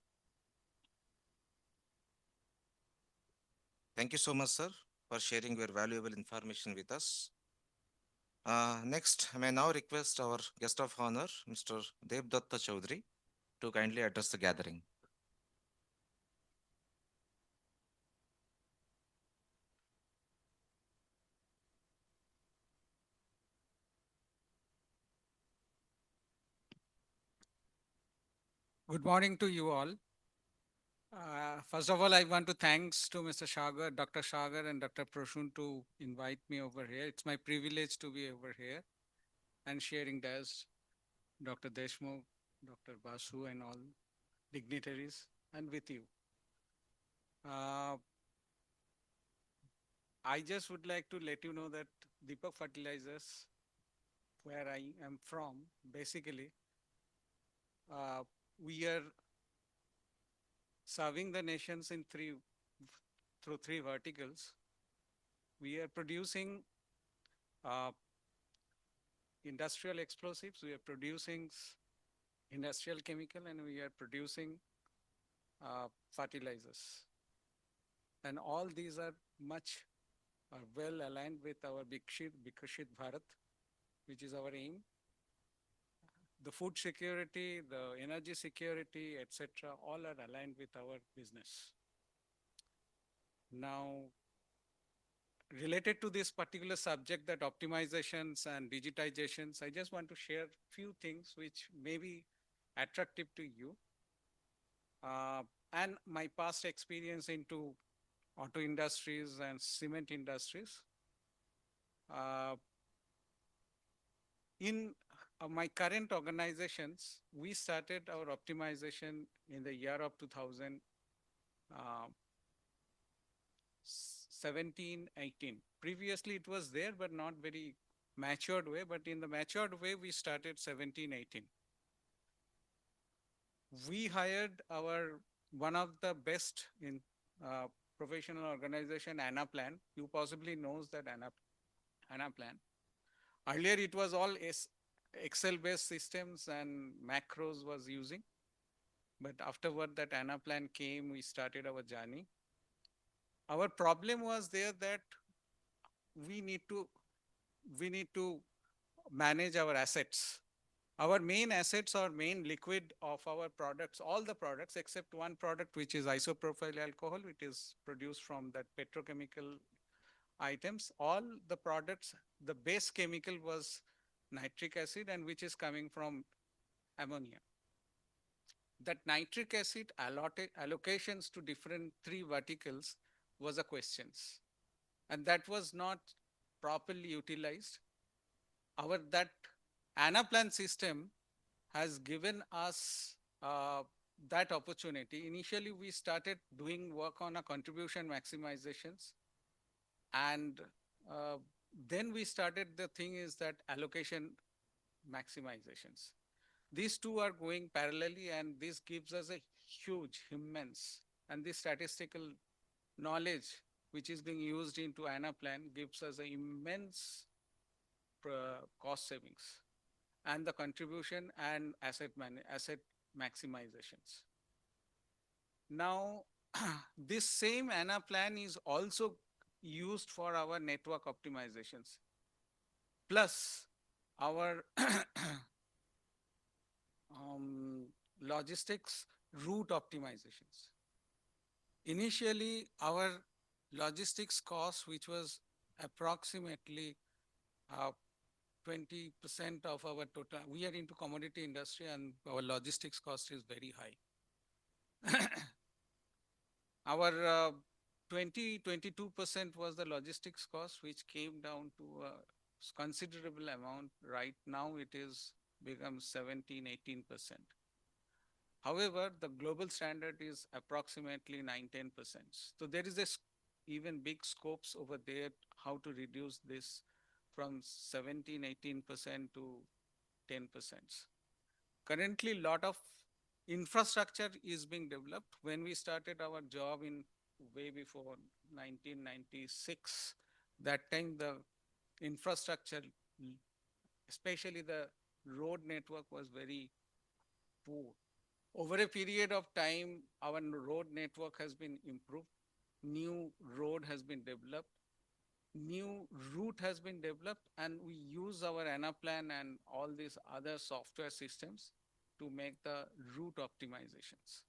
Thank you so much, sir, for sharing your valuable information with us. Next, I may now request our guest of honor, Mr. Devdatta Chaudhary, to kindly address the gathering. Good morning to you all. First of all, I want to thanks to Mr. Shagar, Dr. Shagar and Dr. Prashun to invite me over here. It's my privilege to be over here and sharing this, Dr. Deshmukh, Dr. Basu and all dignitaries and with you. I just would like to let you know that Deepak Fertilizers, where I am from, basically, we are serving the nations in through three verticals. We are producing industrial explosives, we are producing industrial chemical, and we are producing fertilizers. And all these are well aligned with our Vikshit Bharat, which is our aim. The food security, the energy security, etc., all are aligned with our business. Now, related to this particular subject, that optimizations and digitizations, I just want to share few things which may be attractive to you. And my past experience into auto industries and cement industries. In my current organizations, we started our optimization in the year of 2017-18. Previously, it was there, but not very matured way. But in the matured way, we started 17-18. We hired one of the best in professional organization, Anaplan. You possibly knows that Anaplan. Earlier, it was all Excel-based systems and macros was using. But afterward, that Anaplan came, we started our journey. Our problem was there that we need to manage our assets. Our main assets or main liquid of our products, all the products except one product, which is isopropyl alcohol, which is produced from that petrochemical items. All the products, the base chemical was nitric acid, and which is coming from ammonia. That nitric acid allocations to different three verticals was a question. And that was not properly utilized. That Anaplan system has given us that opportunity. Initially, we started doing work on a contribution maximizations. And then we started, the thing is that allocation maximizations. These two are going parallelly, and this gives us a huge, immense, and this statistical knowledge which is being used into Anaplan gives us an immense cost savings. and the contribution and asset maximizations. Now, this same ANA plan is also used for our network optimizations, plus our logistics route optimizations. Initially, our logistics cost, which was approximately 20% of our total, we are into commodity industry and our logistics cost is very high. Our 22% was the logistics cost, which came down to a considerable amount. Right now, it is become 17-18%. However, the global standard is approximately 9-10%. So there is even big scopes over there how to reduce this from 17-18% to 10%. Currently, a lot of infrastructure is being developed. When we started our job in way before 1996, that time the infrastructure, especially the road network, was very poor. Over a period of time, our road network has been improved. New road has been developed. New route has been developed, and we use our Anaplan and all these other software systems to make the route optimizations.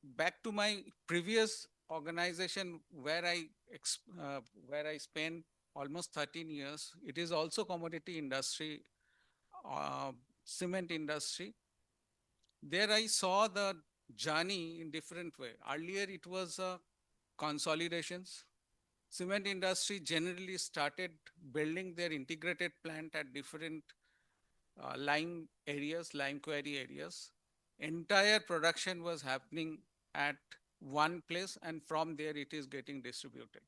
Back to my previous organization where I spent almost 13 years. It is also commodity industry, cement industry. There I saw the journey in different way. Earlier it was consolidations. Cement industry generally started building their integrated plant at different lime areas, lime quarry areas. Entire production was happening at one place, and from there it is getting distributed.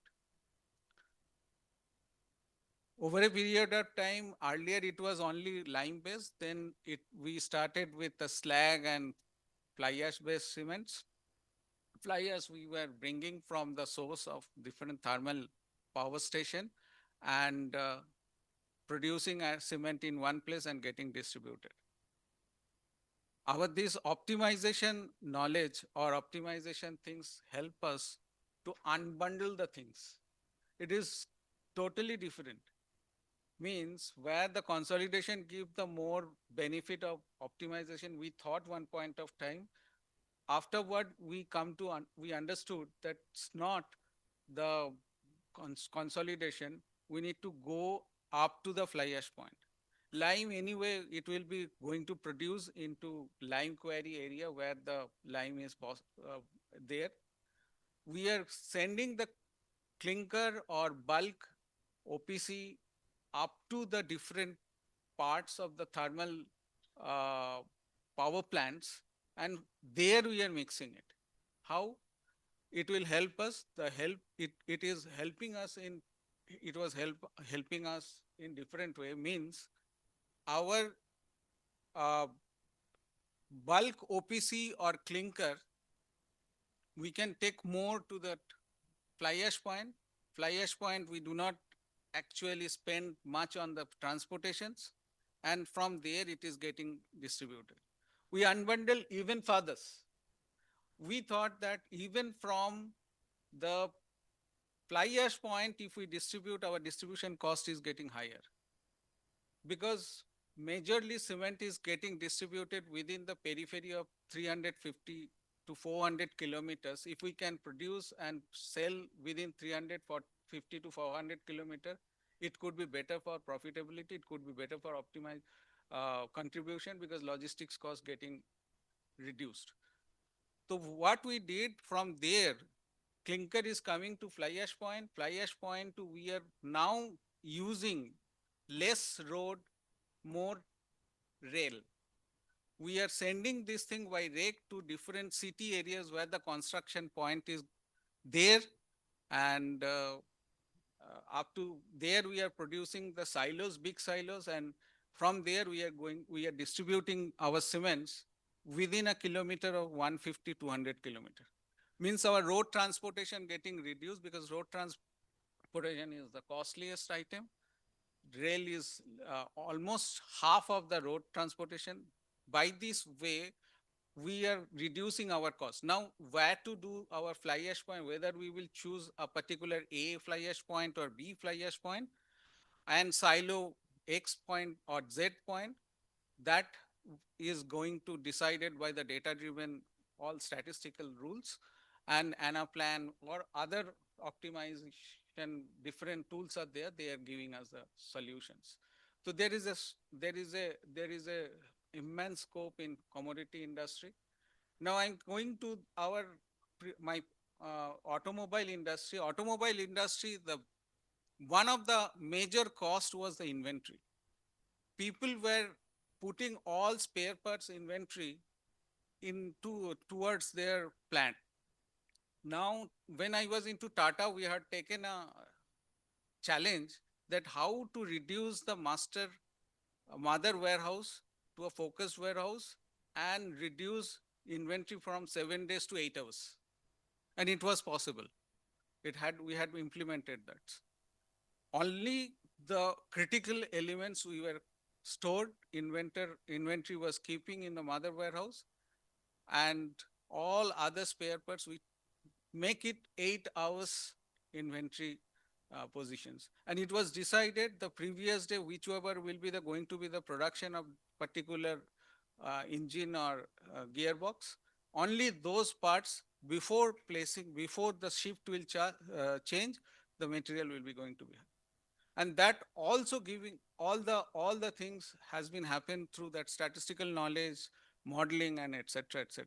Over a period of time, earlier it was only lime based, then we started with the slag and fly ash based cements. Fly ash we were bringing from the source of different thermal power station and producing a cement in one place and getting distributed. This optimization knowledge or optimization things help us to unbundle the things. It is totally different. Means where the consolidation gives the more benefit of optimization, we thought one point of time. Afterward, we understood that it's not the consolidation. We need to go up to the fly ash point. Lime anyway, it will be going to produce into lime quarry area where the lime is there. We are sending the clinker or bulk OPC up to the different parts of the thermal power plants, and there we are mixing it. How? It will help us. It is helping us in. It was helping us in different way. Means our bulk OPC or clinker, we can take more to that fly ash point. Fly ash point, we do not actually spend much on the transportations, and from there it is getting distributed. We unbundle even further. We thought that even from the fly ash point, if we distribute, our distribution cost is getting higher. Because majorly cement is getting distributed within the periphery of 350 to 400 kilometers. If we can produce and sell within 350 to 400 kilometers, it could be better for profitability. It could be better for optimized contribution because logistics cost getting reduced. So what we did from there, clinker is coming to fly ash point to we are now using less road, more rail. We are sending this thing by rake to different city areas where the construction point is there, and up to there we are producing the silos, big silos, and from there we are distributing our cements within a kilometer of 150 to 200 kilometers. Means our road transportation getting reduced because road transportation is the costliest item. rail is almost half of the road transportation. By this way, we are reducing our cost. Now, where to do our fly ash point, whether we will choose a particular A fly ash point or B fly ash point and silo X point or Z point, that is going to decided by the data driven all statistical rules and Anaplan or other optimization different tools are there, they are giving us the solutions. So there is a immense scope in commodity industry. Now I'm going to my automobile industry. Automobile industry, the one of the major cost was the inventory. People were putting all spare parts inventory towards their plant. Now, when I was into Tata, we had taken a challenge that how to reduce the mother warehouse to a focused warehouse and reduce inventory from 7 days to 8 hours. And it was possible. We had implemented that. Only the critical elements we were stored, inventory was keeping in the mother warehouse, and all other spare parts, we make it 8 hours inventory positions. And it was decided the previous day, whichever will be going to be the production of particular engine or gearbox, only those parts before the shift will change, the material will be going to be. And that also giving all the things has been happened through that statistical knowledge, modeling, and etc. etc.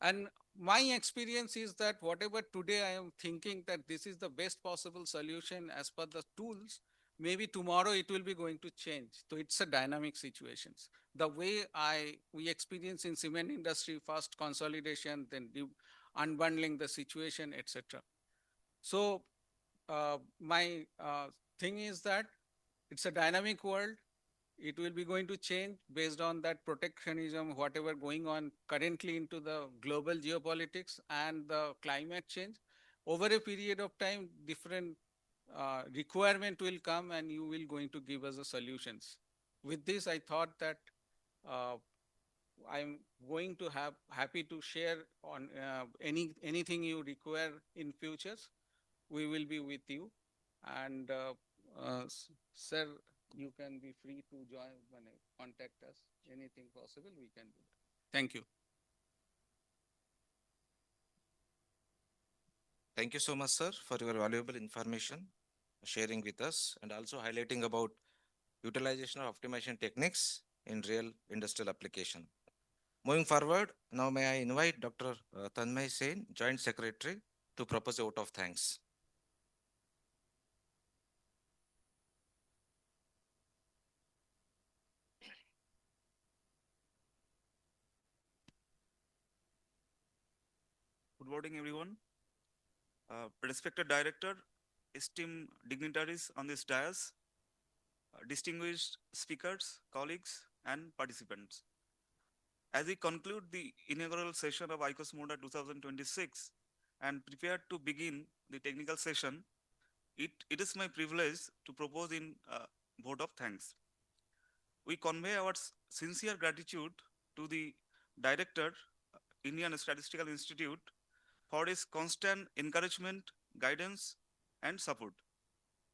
And my experience is that whatever today I am thinking that this is the best possible solution as per the tools, maybe tomorrow it will be going to change. So it's a dynamic situations. The way we experience in cement industry, first consolidation, then unbundling the situation, etc. So my thing is that it's a dynamic world. It will be going to change based on that protectionism, whatever going on currently into the global geopolitics and the climate change. Over a period of time, different requirement will come and you will going to give us the solutions. With this, I thought that I'm going to happy to share on anything you require in futures. We will be with you. And sir, you can be free to join when contact us. Anything possible, we can do that. Thank you. Thank you so much, sir, for your valuable information sharing with us and also highlighting about utilization of optimization techniques in real industrial application. Moving forward, now may I invite Dr. Tanmay Sen, Joint Secretary, to propose a vote of thanks. Good morning, everyone. Respected director, esteemed dignitaries on this dais, distinguished speakers, colleagues, and participants. As we conclude the inaugural session of ICoSMODA 2026 and prepare to begin the technical session, it is my privilege to propose in vote of thanks. We convey our sincere gratitude to the director, Indian Statistical Institute, for his constant encouragement, guidance, and support.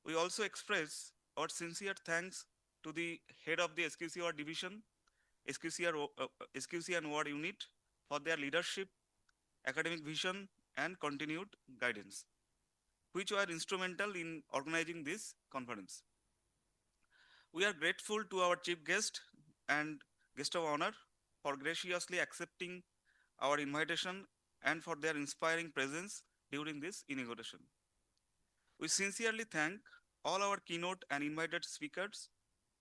We also express our sincere thanks to the head of the SQCR division, SQC and Ward unit for their leadership, academic vision, and continued guidance, which were instrumental in organizing this conference. We are grateful to our chief guest and guest of honor for graciously accepting our invitation and for their inspiring presence during this inauguration. We sincerely thank all our keynote and invited speakers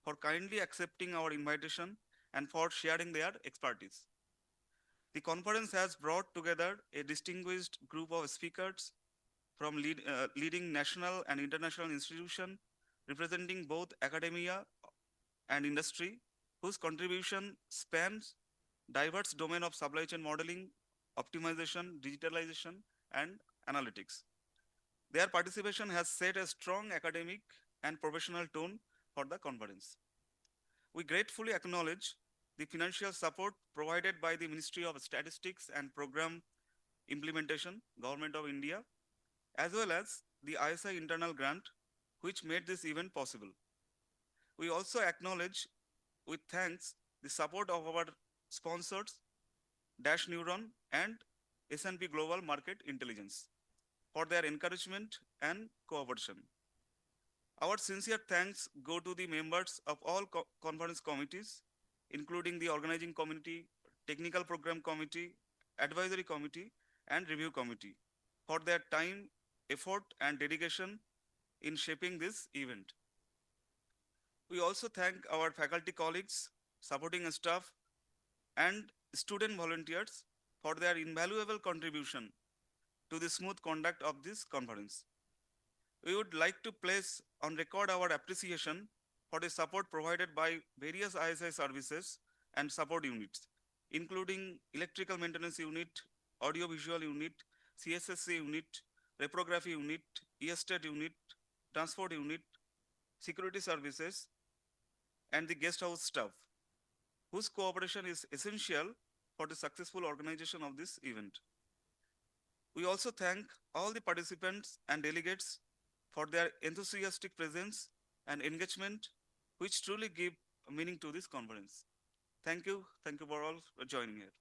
for kindly accepting our invitation and for sharing their expertise. The conference has brought together a distinguished group of speakers from leading national and international institutions representing both academia and industry, whose contribution spans diverse domain of supply chain modeling, optimization, digitalization, and analytics. Their participation has set a strong academic and professional tone for the conference. We gratefully acknowledge the financial support provided by the Ministry of Statistics and Program Implementation, Government of India, as well as the ISI internal grant, which made this event possible. We also acknowledge with thanks the support of our sponsors, Dash Neuron and S&P Global Market Intelligence for their encouragement and cooperation. Our sincere thanks go to the members of all conference committees, including the organizing committee, technical program committee, advisory committee, and review committee for their time, effort, and dedication in shaping this event. We also thank our faculty colleagues, supporting staff, and student volunteers for their invaluable contribution to the smooth conduct of this conference. We would like to place on record our appreciation for the support provided by various ISI services and support units, including Electrical Maintenance Unit, Audiovisual Unit, CSSC Unit, Reprography Unit, E-Estate Unit, Transport Unit, Security Services, and the guest house staff, whose cooperation is essential for the successful organization of this event. We also thank all the participants and delegates for their enthusiastic presence and engagement, which truly give meaning to this conference. Thank you for all for joining here.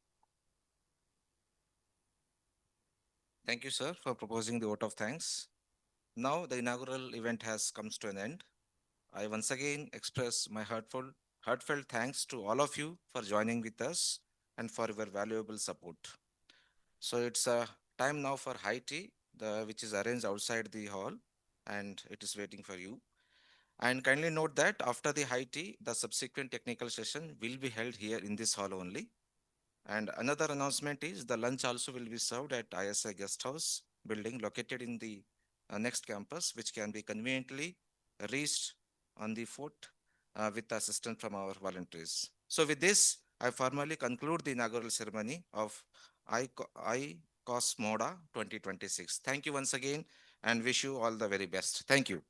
Thank you, sir, for proposing the vote of thanks. Now the inaugural event has comes to an end. I once again express my heartfelt thanks to all of you for joining with us and for your valuable support. So it's time now for high tea, which is arranged outside the hall, and it is waiting for you. And kindly note that after the high tea, the subsequent technical session will be held here in this hall only. And another announcement is the lunch also will be served at ISI Guest House building located in the next campus, which can be conveniently reached on the foot with assistance from our volunteers. So with this, I formally conclude the inaugural ceremony of ICoSMODA 2026. Thank you once again and wish you all the very best. Thank you.